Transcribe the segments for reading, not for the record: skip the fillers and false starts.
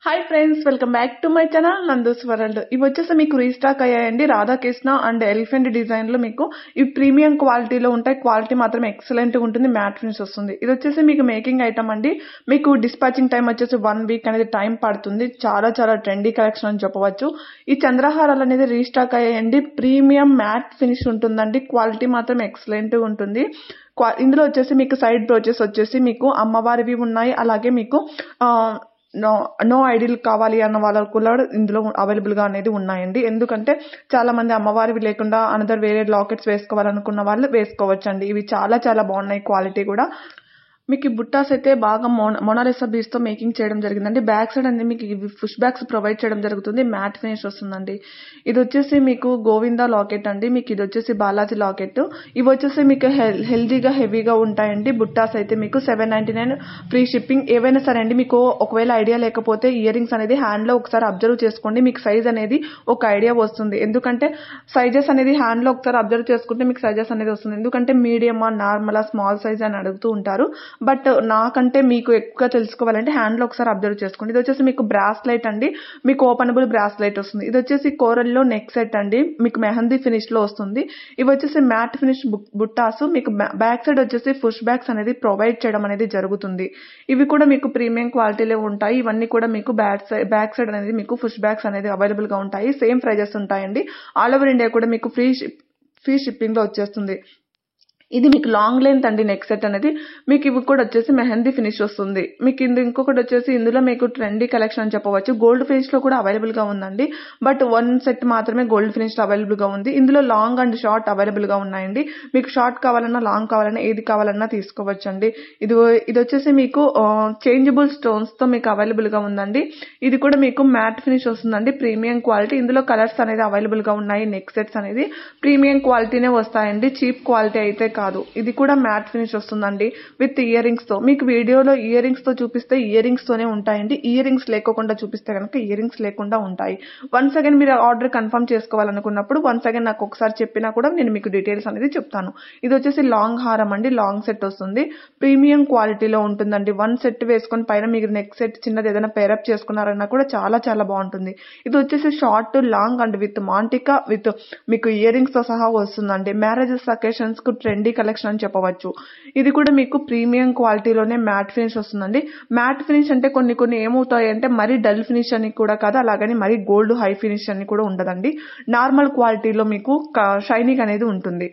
Hi friends, welcome back to my channel Nandu's world. ఇవి వచ్చేసి మీకు రీస్టాక్ అయ్యాయండి. రాధాకృష్ణ అండ్ ఎలిఫెంట్ డిజైన్ లో మీకు ఇవి ప్రీమియం క్వాలిటీలో ఉంటాయి. క్వాలిటీ మాత్రం ఎక్సలెంట్ గా ఉంటుంది. మ్యాట్ ఫినిష్ వస్తుంది. ఇది వచ్చేసి మీకు మేకింగ్ ఐటమ్ అండి. మీకు డిస్పాచింగ్ టైం వచ్చేసి 1 వీక్ అనేది టైం పడుతుంది. చాలా చాలా ట్రెండీ కలెక్షన్ అని చెప్పవచ్చు. ఈ చంద్రహారాలు అనేది రీస్టాక్ అయ్యాయండి. ప్రీమియం మ్యాట్ ఫినిష్ ఉంటుందండి. క్వాలిటీ మాత్రం ఎక్సలెంట్ గా ఉంటుంది. ఇందులో వచ్చేసి మీకు సైడ్ బ్రోచెస్ వచ్చేసి మీకు అమ్మవారివి ఉన్నాయి. అలాగే మీకు నో ఐడియల్ కావాలి అన్న వాళ్ళకు కూడా ఇందులో అవైలబుల్ గా అనేది ఉన్నాయండి. ఎందుకంటే చాలా మంది అమ్మవారివి లేకుండా అనదర్ వేరే లాకెట్స్ వేసుకోవాలనుకున్న వాళ్ళు వేసుకోవచ్చండి. ఇవి చాలా చాలా బాగున్నాయి. క్వాలిటీ కూడా మీకు ఈ బుట్టాస్ అయితే బాగా మొనాలిసా బీడ్స్ తో మేకింగ్ చేయడం జరిగిందండి. బ్యాక్ సైడ్ అనేది మీకు ఇవి పుష్ బ్యాక్స్ ప్రొవైడ్ చేయడం జరుగుతుంది. మ్యాట్ ఫినిష్ వస్తుందండి. ఇది వచ్చేసి మీకు గోవిందా లాకెట్ అండి. మీకు ఇది వచ్చేసి బాలాజీ లాకెట్. ఇవి వచ్చేసి మీకు హెల్దీగా హెవీగా ఉంటాయండి. బుట్టాస్ అయితే మీకు 799 ఫ్రీ షిప్పింగ్. ఏవైనా సరే అండి, మీకు ఒకవేళ ఐడియా లేకపోతే ఇయర్ రింగ్స్ అనేది హ్యాండ్ లో ఒకసారి అబ్జర్వ్ చేసుకోండి. మీకు సైజ్ అనేది ఒక ఐడియా వస్తుంది. ఎందుకంటే సైజెస్ అనేది హ్యాండ్ లో ఒకసారి అబ్జర్వ్ చేసుకుంటే మీకు సైజెస్ అనేది వస్తుంది. ఎందుకంటే మీడియమా, నార్మలా, స్మాల్ సైజ్ అని అడుగుతూ ఉంటారు. బట్ నాకంటే మీకు ఎక్కువ తెలుసుకోవాలంటే హ్యాండ్ లో ఒకసారి అబ్జర్వ్ చేసుకోండి. ఇది వచ్చేసి మీకు బ్రాస్లైట్ అండి. మీకు ఓపెనబుల్ బ్రాస్లైట్ వస్తుంది. ఇది వచ్చేసి కోరల్ లో నెక్ సెట్ అండి. మీకు మెహందీ ఫినిష్ లో వస్తుంది. ఇవి వచ్చేసి మ్యాట్ ఫినిష్ బుట్టాస్. మీకు బ్యాక్ సైడ్ వచ్చేసి పుష్ బ్యాక్స్ అనేది ప్రొవైడ్ చేయడం అనేది జరుగుతుంది. ఇవి కూడా మీకు ప్రీమియం క్వాలిటీలో ఉంటాయి. ఇవన్నీ కూడా మీకు బ్యాక్ సైడ్ అనేది మీకు పుష్ బ్యాక్స్ అనేది అవైలబుల్ గా ఉంటాయి. సేమ్ ప్రైజెస్ ఉంటాయండి. ఆల్ ఓవర్ ఇండియా కూడా మీకు ఫ్రీ షిప్పింగ్ లో వచ్చేస్తుంది. ఇది మీకు లాంగ్ లెంత్ అండి. నెక్ సెట్ అనేది మీకు ఇవి కూడా వచ్చేసి మెహందీ ఫినిష్ వస్తుంది. మీకు ఇంకొకటి వచ్చేసి ఇందులో మీకు ట్రెండీ కలెక్షన్ అని చెప్పవచ్చు. గోల్డ్ ఫినిష్ లో కూడా అవైలబుల్ గా ఉందండి. బట్ 1 సెట్ మాత్రమే గోల్డ్ ఫినిష్ లో అవైలబుల్ గా ఉంది. ఇందులో లాంగ్ అండ్ షార్ట్ అవైలబుల్ గా ఉన్నాయండి. మీకు షార్ట్ కావాలన్నా, లాంగ్ కావాలన్నా, ఏది కావాలన్నా తీసుకోవచ్చండి. ఇది వచ్చేసి మీకు చేంజబుల్ స్టోన్స్ తో మీకు అవైలబుల్ గా ఉందండి. ఇది కూడా మీకు మ్యాట్ ఫినిష్ వస్తుందండి. Premium quality. ఇందులో కలర్స్ అనేది అవైలబుల్ గా ఉన్నాయి. నెక్ సెట్స్ అనేది ప్రీమియం క్వాలిటీనే వస్తాయండి. చీప్ క్వాలిటీ అయితే కాదు. ఇది కూడా మ్యాట్ ఫినిష్ వస్తుందండి విత్ ఇయర్ రింగ్స్ తో. మీకు వీడియోలో ఇయర్ రింగ్స్ తో చూపిస్తే ఇయర్ రింగ్స్ తోనే ఉంటాయండి. ఇయర్ రింగ్స్ లేకుండా చూపిస్తే కనుక ఇయర్ రింగ్స్ లేకుండా ఉంటాయి. వన్స్ అగైన్ మీరు ఆర్డర్ కన్ఫర్మ్ చేసుకోవాలనుకున్నప్పుడు వన్స్ అగైన్ నాకు ఒకసారి చెప్పినా కూడా నేను మీకు డీటెయిల్స్ అనేది చెప్తాను. ఇది వచ్చేసి లాంగ్ హారం అండి. లాంగ్ సెట్ వస్తుంది. ప్రీమియం క్వాలిటీలో ఉంటుందండి. 1 సెట్ వేసుకొని పైన మీరు నెక్ సెట్ చిన్నది ఏదైనా పేరప్ చేసుకున్నారన్నా కూడా చాలా చాలా బాగుంటుంది. ఇది వచ్చేసి షార్ట్, లాంగ్ అండ్ విత్ మాంటికా విత్ మీకు ఇయర్ రింగ్స్ తో సహా వస్తుందండి. మ్యారేజెస్ అకేషన్స్ కు ట్రెండీ కలెక్షన్ అని చెప్పవచ్చు. ఇది కూడా మీకు ప్రీమియం క్వాలిటీలోనే మ్యాట్ ఫినిష్ వస్తుందండి. మ్యాట్ ఫినిష్ అంటే కొన్ని ఏమవుతాయి అంటే మరీ డల్ ఫినిష్ అని కూడా కాదు, అలాగని మరీ గోల్డ్ హై ఫినిష్ అని కూడా ఉండదండి. నార్మల్ క్వాలిటీలో మీకు షైనింగ్ అనేది ఉంటుంది.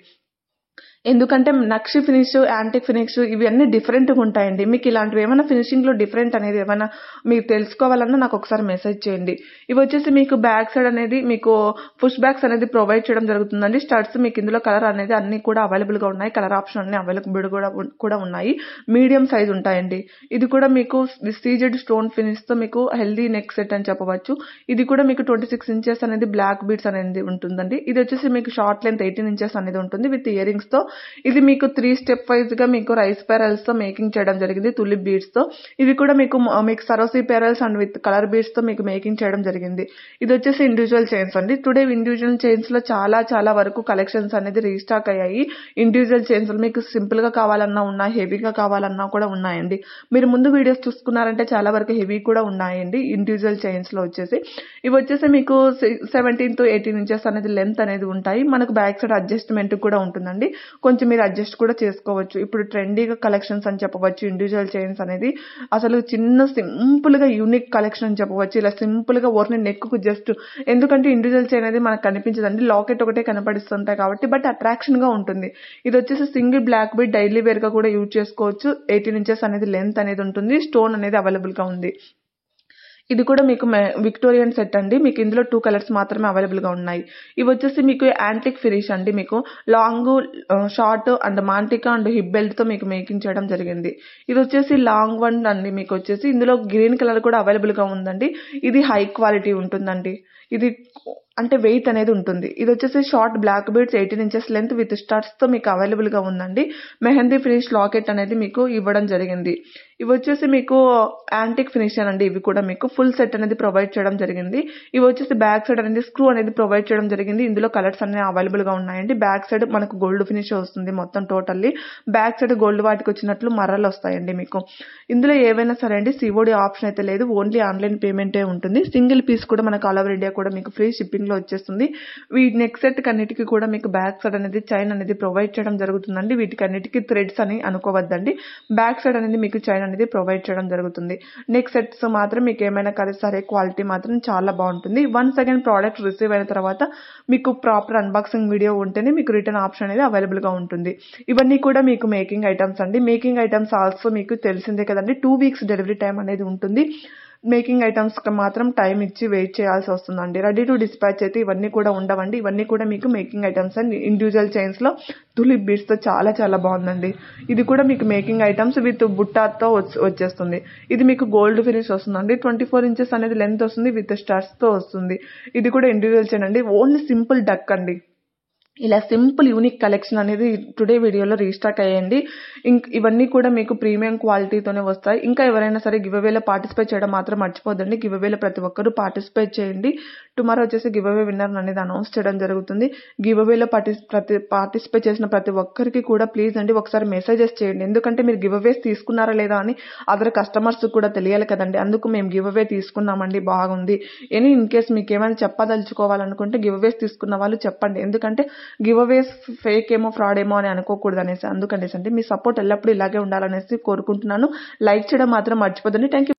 ఎందుకంటే నక్షి ఫినిష్, యాంటిక్ ఫినిష్ ఇవన్నీ డిఫరెంట్ గా ఉంటాయండి. మీకు ఇలాంటివి ఏమైనా ఫినిషింగ్ లో డిఫరెంట్ అనేది ఏమైనా మీరు తెలుసుకోవాలన్నా నాకు ఒకసారి మెసేజ్ చేయండి. ఇవి వచ్చేసి మీకు బ్యాక్ సైడ్ అనేది మీకు పుష్ బ్యాక్స్ అనేది ప్రొవైడ్ చేయడం జరుగుతుందండి. స్టడ్స్ మీకు ఇందులో కలర్ అనేది అన్ని కూడా అవైలబుల్ గా ఉన్నాయి. కలర్ ఆప్షన్ అన్ని అవైలబుల్ కూడా ఉన్నాయి. మీడియం సైజ్ ఉంటాయండి. ఇది కూడా మీకు సీజెడ్ స్టోన్ ఫినిష్ తో మీకు హెల్దీ నెక్ సెట్ అని చెప్పవచ్చు. ఇది కూడా మీకు 26 ఇంచెస్ అనేది బ్లాక్ బీడ్స్ అనేది ఉంటుందండి. ఇది వచ్చేసి మీకు షార్ట్ లెంత్ 18 ఇంచెస్ అనేది ఉంటుంది విత్ ఇయర్ రింగ్స్ తో. ఇది మీకు 3 స్టెప్ వైజ్ గా మీకు రైస్ పెరల్స్ తో మేకింగ్ చేయడం జరిగింది. తులిప్ బీడ్స్ తో. ఇవి కూడా మీకు సరోసి pearls and with colour beads తో మీకు మేకింగ్ చేయడం జరిగింది. ఇది వచ్చేసి ఇండివిజువల్ చైన్స్ అండి. టుడే ఇండివిజువల్ చైన్స్ లో చాలా చాలా వరకు కలెక్షన్స్ అనేది రీస్టాక్ అయ్యాయి. ఇండివిజువల్ చైన్స్ మీకు సింపుల్ గా కావాలన్నా ఉన్నాయి, హెవీగా కావాలన్నా కూడా ఉన్నాయండి. మీరు ముందు వీడియోస్ చూసుకున్నారంటే చాలా వరకు హెవీ కూడా ఉన్నాయండి. ఇండివిజువల్ చైన్స్ లో వచ్చేసి ఇవి వచ్చేసి మీకు 17 to 18 ఇంచెస్ అనేది లెంత్ అనేది ఉంటాయి. మనకు బ్యాక్ సైడ్ అడ్జస్ట్మెంట్ కూడా ఉంటుందండి. కొంచెం మీరు అడ్జస్ట్ కూడా చేసుకోవచ్చు. ఇప్పుడు ట్రెండీగా కలెక్షన్స్ అని చెప్పవచ్చు. ఇండివిజువల్ చైన్స్ అనేది అసలు చిన్న సింపుల్ గా యూనిక్ కలెక్షన్ అని చెప్పవచ్చు. ఇలా సింపుల్ గా ఓర్ని నెక్ కు జస్ట్ ఎందుకంటే ఇండివిజువల్ చైన్ అనేది మనకు కనిపించదండి. లాకెట్ ఒకటే కనపడిస్తుంటాయి కాబట్టి బట్ అట్రాక్షన్ గా ఉంటుంది. ఇది వచ్చేసి single black bead daily wear గా కూడా యూజ్ చేసుకోవచ్చు. 18 ఇంచెస్ అనేది లెంత్ అనేది ఉంటుంది. స్టోన్ అనేది అవైలబుల్ గా ఉంది. ఇది కూడా మీకు విక్టోరియన్ సెట్ అండి. మీకు ఇందులో 2 కలర్స్ మాత్రమే అవైలబుల్ గా ఉన్నాయి. ఇవి వచ్చేసి మీకు యాంటిక్ ఫినిష్ అండి. మీకు లాంగ్, షార్ట్ అండ్ మాంటికా అండ్ హిప్ బెల్ట్ తో మీకు మేకింగ్ చేయడం జరిగింది. ఇది వచ్చేసి లాంగ్ వన్ అండి. మీకు వచ్చేసి ఇందులో గ్రీన్ కలర్ కూడా అవైలబుల్ గా ఉందండి. ఇది హై క్వాలిటీ ఉంటుందండి. ఇది అంటే వెయిట్ అనేది ఉంటుంది. ఇది వచ్చేసి short black beads 18 inches length with studs తో మీకు అవైలబుల్ గా ఉందండి. మెహందీ ఫినిష్ లాకెట్ అనేది మీకు ఇవ్వడం జరిగింది. ఇవి వచ్చేసి మీకు యాంటిక్ ఫినిష్ అండి. ఇవి కూడా మీకు ఫుల్ సెట్ అనేది ప్రొవైడ్ చేయడం జరిగింది. ఇవి వచ్చేసి బ్యాక్ సైడ్ అనేది స్క్రూ అనేది ప్రొవైడ్ చేయడం జరిగింది. ఇందులో కలర్స్ అన్ని అవైలబుల్ గా ఉన్నాయండి. బ్యాక్ సైడ్ మనకు గోల్డ్ ఫినిష్ వస్తుంది మొత్తం టోటల్లీ. బ్యాక్ సైడ్ గోల్డ్ వాటికి వచ్చినట్లు మర్రలు వస్తాయండి మీకు. ఇందులో ఏవైనా సరే అండి సిఓడి ఆప్షన్ అయితే లేదు. ఓన్లీ ఆన్లైన్ పేమెంటే ఉంటుంది. సింగిల్ పీస్ కూడా మనకు ఆల్ ఓవర్ ఇండియా కూడా మీకు ఫ్రీ షిప్పింగ్ లో వచ్చేస్తుంది. వీటి నెక్ సెట్ కన్నిటికి కూడా మీకు బ్యాక్ సైడ్ అనేది చైన్ అనేది ప్రొవైడ్ చేయడం జరుగుతుందండి. వీటికి అన్నిటికీ థ్రెడ్స్ అని అనుకోవద్దండి. బ్యాక్ సైడ్ అనేది మీకు చైన్ అనేది ప్రొవైడ్ చేయడం జరుగుతుంది. నెక్ సెట్స్ మాత్రం మీకు ఏమైనా కానీ సరే క్వాలిటీ మాత్రం చాలా బాగుంటుంది. వన్స్ అగైన్ ప్రోడక్ట్ రిసీవ్ అయిన తర్వాత మీకు ప్రాపర్ అన్బాక్సింగ్ వీడియో ఉంటేనే మీకు రిటర్న్ ఆప్షన్ అనేది అవైలబుల్ గా ఉంటుంది. ఇవన్నీ కూడా మీకు మేకింగ్ ఐటమ్స్ అండి. మేకింగ్ ఐటమ్స్ ఆల్సో మీకు తెలిసిందే కదండి, 2 weeks డెలివరీ టైం అనేది ఉంటుంది. మేకింగ్ ఐటమ్స్ మాత్రం టైం ఇచ్చి వెయిట్ చేయాల్సి వస్తుందండి. రెడీ టు డిస్పాచ్ అయితే ఇవన్నీ కూడా ఉండవండి. ఇవన్నీ కూడా మీకు making items and individual chains లో తులిప్ బీడ్స్ తో చాలా చాలా బాగుందండి. ఇది కూడా మీకు మేకింగ్ ఐటమ్స్ విత్ బుట్టాతో వచ్చేస్తుంది. ఇది మీకు గోల్డ్ ఫినిష్ వస్తుందండి. 24 ఇంచెస్ అనేది లెంత్ వస్తుంది విత్ స్టడ్స్ తో వస్తుంది. ఇది కూడా ఇండివిజువల్ చైన్ అండి. ఓన్లీ సింపుల్ డక్ అండి. ఇలా సింపుల్ యూనిక్ కలెక్షన్ అనేది టుడే వీడియోలో రీస్టాక్ అయ్యండి. ఇవన్నీ కూడా మీకు ప్రీమియం క్వాలిటీతోనే వస్తాయి. ఇంకా ఎవరైనా సరే గివ్ అవేలో పార్టిసిపేట్ చేయడం మాత్రం మర్చిపోద్దండి. గివ్ అవేలో ప్రతి ఒక్కరూ పార్టిసిపేట్ చేయండి. టుమారో వచ్చేసి గివ్ అవే విన్నర్ అనేది అనౌన్స్ చేయడం జరుగుతుంది. గివ్ అవేలో పార్టిసిపేట్ చేసిన ప్రతి ఒక్కరికి కూడా ప్లీజ్ అండి ఒకసారి మెసేజెస్ చేయండి. ఎందుకంటే మీరు గివ్ అవేస్ తీసుకున్నారా లేదా అని అదర్ కస్టమర్స్ కూడా తెలియాలి కదండి. అందుకు మేము గివ్ అవే తీసుకున్నామండి, బాగుంది. ఇన్ కేస్ మీకు ఏమైనా చెప్పదలుచుకోవాలనుకుంటే గివ్ అవేస్ తీసుకున్న వాళ్ళు చెప్పండి. ఎందుకంటే గివ్ అవేస్ ఫేక్ ఏమో ఫ్రాడ్ ఏమో అని అనుకోకూడదు అనేసి. అందుకనేసి అంటే మీ సపోర్ట్ ఎల్లప్పుడూ ఇలాగే ఉండాలనేసి కోరుకుంటున్నాను. లైక్ చేయడం మాత్రం మర్చిపోదండి. Thank you.